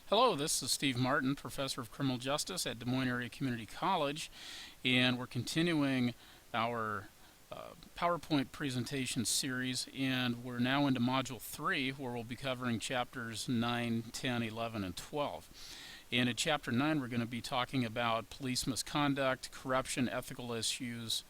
Hello, this is Steve Martin, Professor of Criminal Justice at Des Moines Area Community College, and we're continuing our PowerPoint presentation series, and we're now into Module 3, where we'll be covering Chapters 9, 10, 11, and 12. And in Chapter 9, we're going to be talking about police misconduct, corruption, ethical issues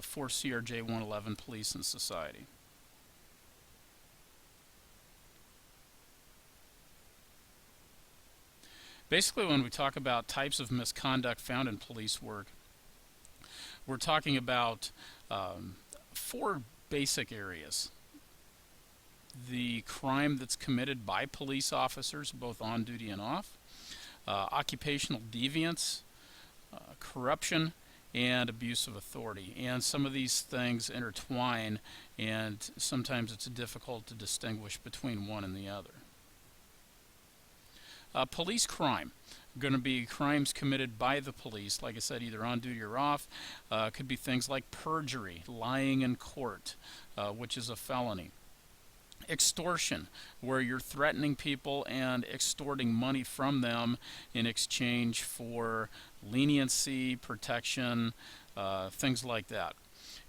for CRJ 111, Police and Society. Basically, when we talk about types of misconduct found in police work, we're talking about four basic areas. The crime that's committed by police officers, both on duty and off, occupational deviance, corruption, and abuse of authority. And some of these things intertwine, and sometimes it's difficult to distinguish between one and the other. Police crime. Going to be crimes committed by the police, like I said, either on duty or off. Could be things like perjury, lying in court, which is a felony. Extortion, where you're threatening people and extorting money from them in exchange for leniency, protection, things like that.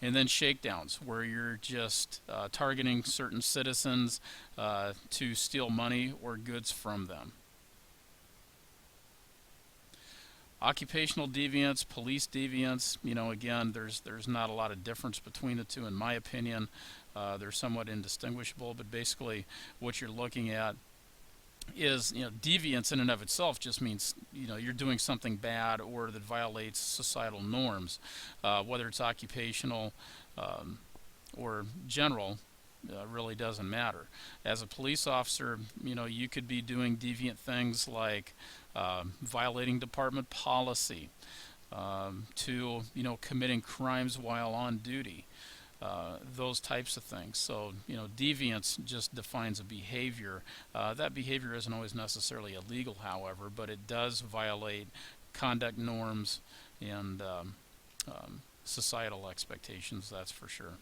And then shakedowns, where you're just targeting certain citizens to steal money or goods from them. Occupational deviance, police deviance, again, there's not a lot of difference between the two, in my opinion. They're somewhat indistinguishable, but basically what you're looking at is, deviance in and of itself just means, you're doing something bad or that violates societal norms, whether it's occupational or general. Really doesn't matter. As a police officer, you could be doing deviant things like violating department policy, to committing crimes while on duty, those types of things. So deviance just defines a behavior. That behavior isn't always necessarily illegal, however, but it does violate conduct norms and societal expectations, that's for sure.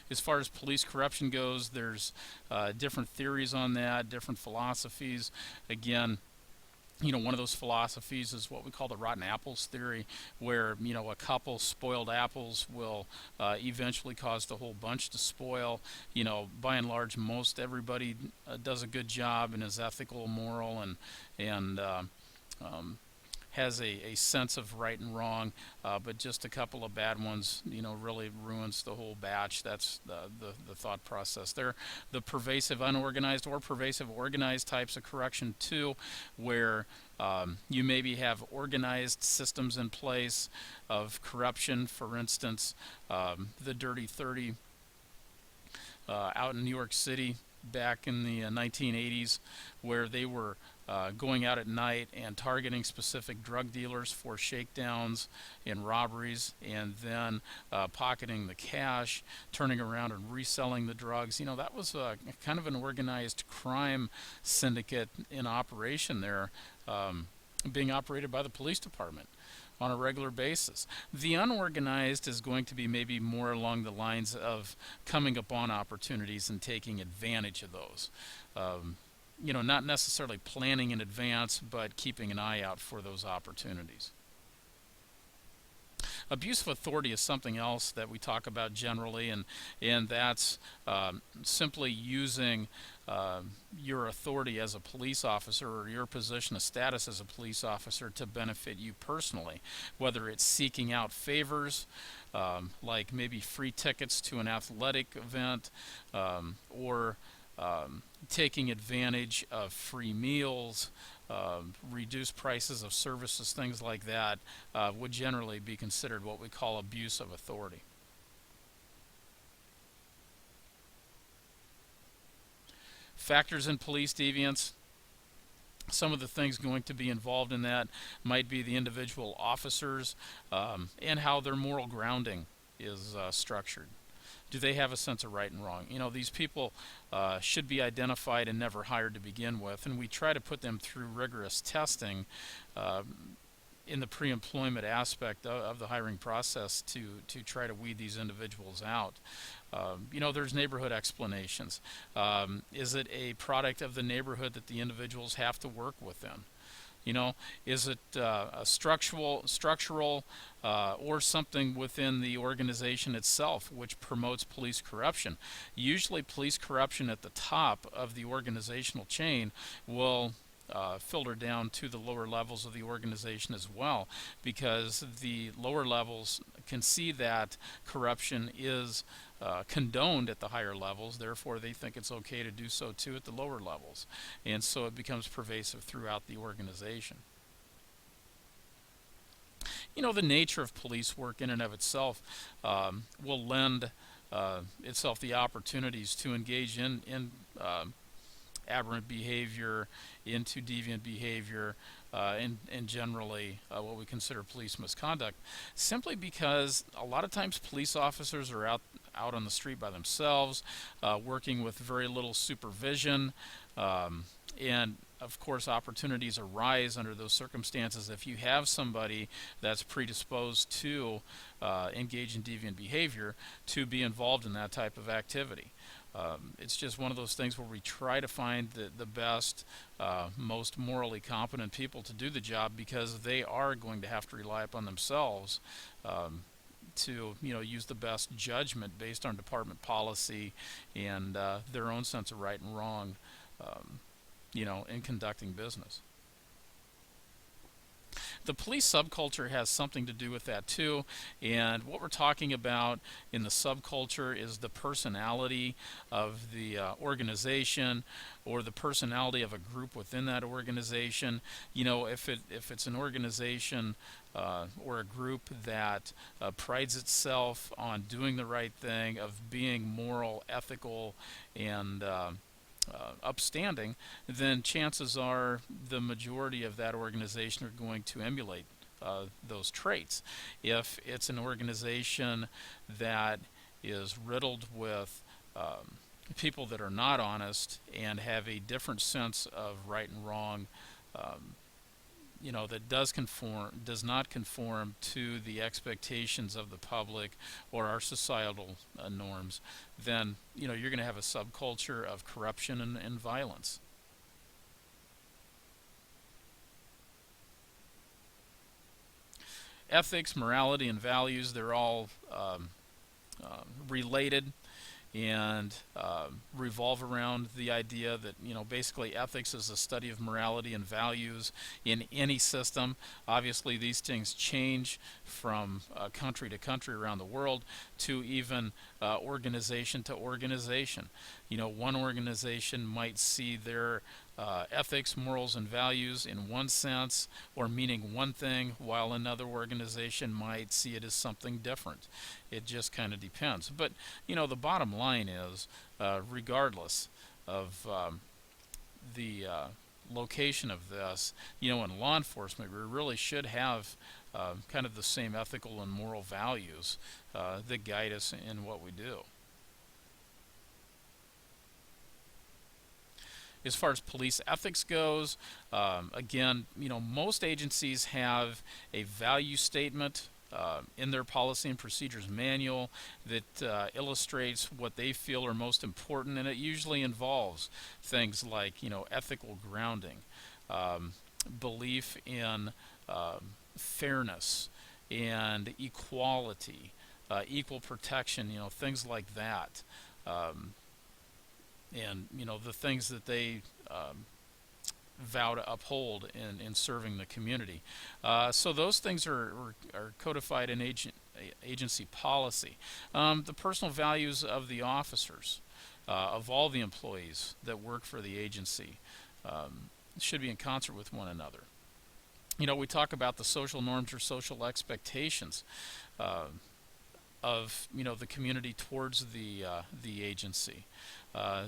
As far as police corruption goes, there's different theories on that, different philosophies. Again, one of those philosophies is what we call the rotten apples theory, where a couple spoiled apples will eventually cause the whole bunch to spoil. By and large, most everybody does a good job and is ethical, moral, and has a sense of right and wrong, but just a couple of bad ones, really ruins the whole batch. That's the thought process there. The pervasive unorganized or pervasive organized types of corruption too, where you maybe have organized systems in place of corruption. For instance, the Dirty 30 out in New York City back in the 1980s, where they were going out at night and targeting specific drug dealers for shakedowns and robberies, and then pocketing the cash, turning around and reselling the drugs. That was kind of an organized crime syndicate in operation there, being operated by the police department on a regular basis. The unorganized is going to be maybe more along the lines of coming upon opportunities and taking advantage of those. Not necessarily planning in advance, but keeping an eye out for those opportunities. Abuse of authority is something else that we talk about generally, and that's simply using your authority as a police officer or your position of status as a police officer to benefit you personally, whether it's seeking out favors, like maybe free tickets to an athletic event, or taking advantage of free meals, reduced prices of services, things like that, would generally be considered what we call abuse of authority. Factors in police deviance. Some of the things going to be involved in that might be the individual officers and how their moral grounding is structured. Do they have a sense of right and wrong? These people should be identified and never hired to begin with, and we try to put them through rigorous testing in the pre-employment aspect of the hiring process to try to weed these individuals out. There's neighborhood explanations. Is it a product of the neighborhood that the individuals have to work within? You know, is it a structural, or something within the organization itself which promotes police corruption? Usually, police corruption at the top of the organizational chain will filter down to the lower levels of the organization as well, because the lower levels can see that corruption is condoned at the higher levels. Therefore, they think it's okay to do so too at the lower levels, and so it becomes pervasive throughout the organization. The nature of police work in and of itself will lend itself the opportunities to engage in aberrant behavior, into deviant behavior, and generally what we consider police misconduct, simply because a lot of times police officers are out on the street by themselves, working with very little supervision, and of course opportunities arise under those circumstances if you have somebody that's predisposed to engage in deviant behavior to be involved in that type of activity. It's just one of those things where we try to find the best, most morally competent people to do the job, because they are going to have to rely upon themselves to use the best judgment based on department policy and their own sense of right and wrong, in conducting business. The police subculture has something to do with that too, and what we're talking about in the subculture is the personality of the organization, or the personality of a group within that organization. If it's an organization or a group that prides itself on doing the right thing, of being moral, ethical, and upstanding, then chances are the majority of that organization are going to emulate those traits. If it's an organization that is riddled with people that are not honest and have a different sense of right and wrong, that does not conform to the expectations of the public or our societal norms, then you're going to have a subculture of corruption and violence. Ethics, morality, and values, they're all related, and revolve around the idea that basically ethics is a study of morality and values in any system. Obviously these things change from country to country around the world, to even organization to organization. One organization might see their ethics, morals, and values in one sense, or meaning one thing, while another organization might see it as something different. It just kind of depends. But the bottom line is, regardless of the location of this, in law enforcement, we really should have kind of the same ethical and moral values that guide us in what we do. As far as police ethics goes, again, most agencies have a value statement in their policy and procedures manual that illustrates what they feel are most important, and it usually involves things like, ethical grounding, belief in fairness and equality, equal protection, things like that. And the things that they vow to uphold in serving the community. So those things are codified in agency policy. The personal values of the officers, of all the employees that work for the agency, should be in concert with one another. We talk about the social norms or social expectations of the community towards the agency.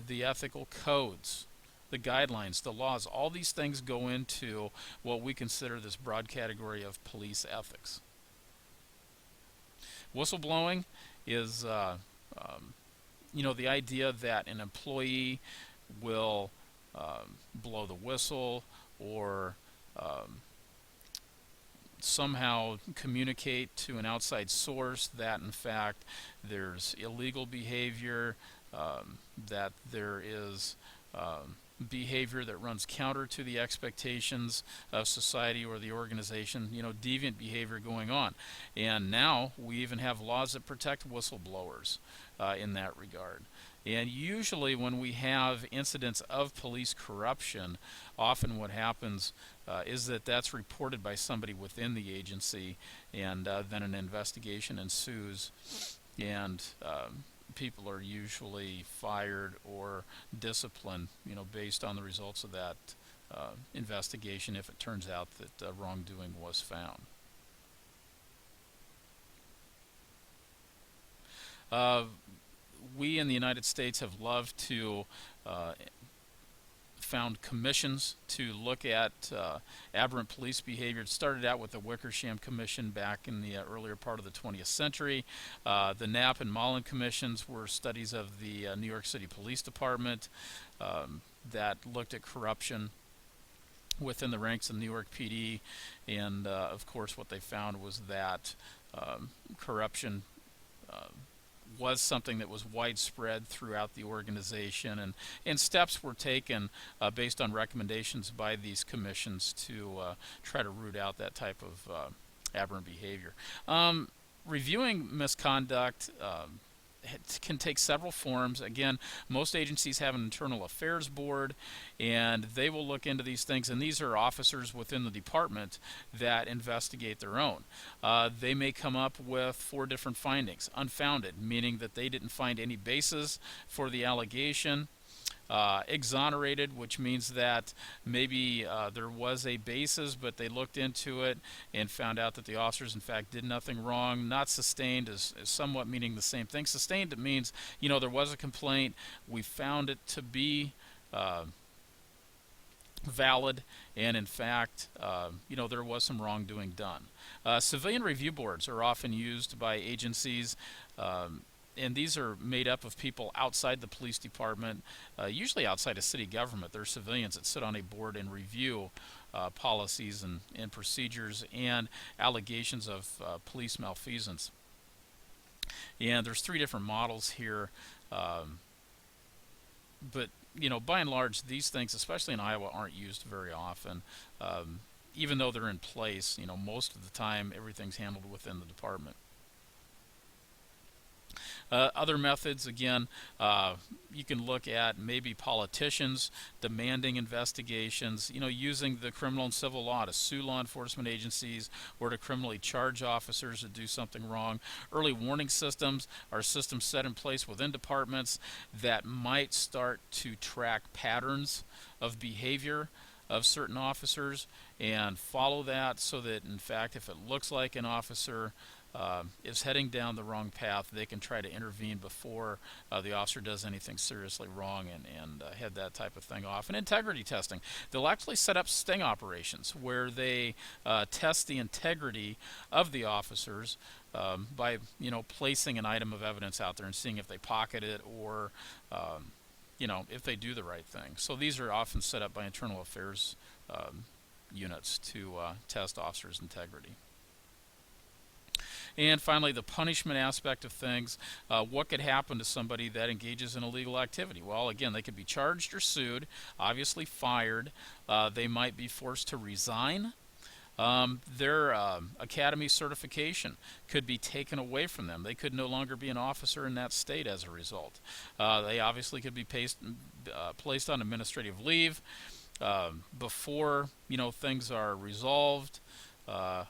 The ethical codes, the guidelines, the laws, all these things go into what we consider this broad category of police ethics. Whistleblowing is, the idea that an employee will blow the whistle, or somehow communicate to an outside source that in fact there's illegal behavior, that there is behavior that runs counter to the expectations of society or the organization, deviant behavior going on. And now we even have laws that protect whistleblowers in that regard. And usually when we have incidents of police corruption, often what happens is that that's reported by somebody within the agency, and then an investigation ensues, and people are usually fired or disciplined, based on the results of that investigation if it turns out that wrongdoing was found. We in the United States have loved to found commissions to look at aberrant police behavior. It started out with the Wickersham Commission back in the earlier part of the 20th century. The Knapp and Mullen commissions were studies of the New York City Police Department that looked at corruption within the ranks of New York PD, and of course what they found was that corruption was something that was widespread throughout the organization, and steps were taken based on recommendations by these commissions to try to root out that type of aberrant behavior. Reviewing misconduct it can take several forms. Again, most agencies have an internal affairs board, and they will look into these things, and these are officers within the department that investigate their own. They may come up with 4 different findings. Unfounded, meaning that they didn't find any basis for the allegation. Exonerated, which means that maybe there was a basis, but they looked into it and found out that the officers in fact did nothing wrong. Not sustained is somewhat meaning the same thing. Sustained, it means there was a complaint, we found it to be valid, and in fact there was some wrongdoing done. Civilian review boards are often used by agencies, and these are made up of people outside the police department, usually outside of city government. They're civilians that sit on a board and review policies and procedures and allegations of police malfeasance. And there's 3 different models here, but by and large, these things, especially in Iowa, aren't used very often. Even though they're in place, most of the time everything's handled within the department. Other methods, again, you can look at maybe politicians demanding investigations, using the criminal and civil law to sue law enforcement agencies or to criminally charge officers that do something wrong. Early warning systems are systems set in place within departments that might start to track patterns of behavior of certain officers and follow that, so that in fact if it looks like an officer is heading down the wrong path, they can try to intervene before the officer does anything seriously wrong and head that type of thing off. And integrity testing. They'll actually set up sting operations where they test the integrity of the officers by placing an item of evidence out there and seeing if they pocket it or if they do the right thing. So these are often set up by internal affairs units to test officers' integrity. And finally, the punishment aspect of things. What could happen to somebody that engages in illegal activity? Well, again, they could be charged or sued, obviously fired. They might be forced to resign. Their academy certification could be taken away from them. They could no longer be an officer in that state as a result. They obviously could be placed on administrative leave before things are resolved.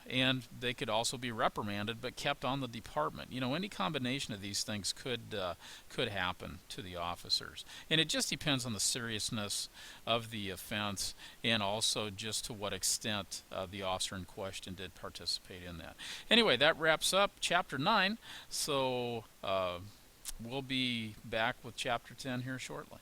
And they could also be reprimanded but kept on the department. Any combination of these things could happen to the officers. And it just depends on the seriousness of the offense and also just to what extent the officer in question did participate in that. Anyway, that wraps up Chapter 9. So we'll be back with Chapter 10 here shortly.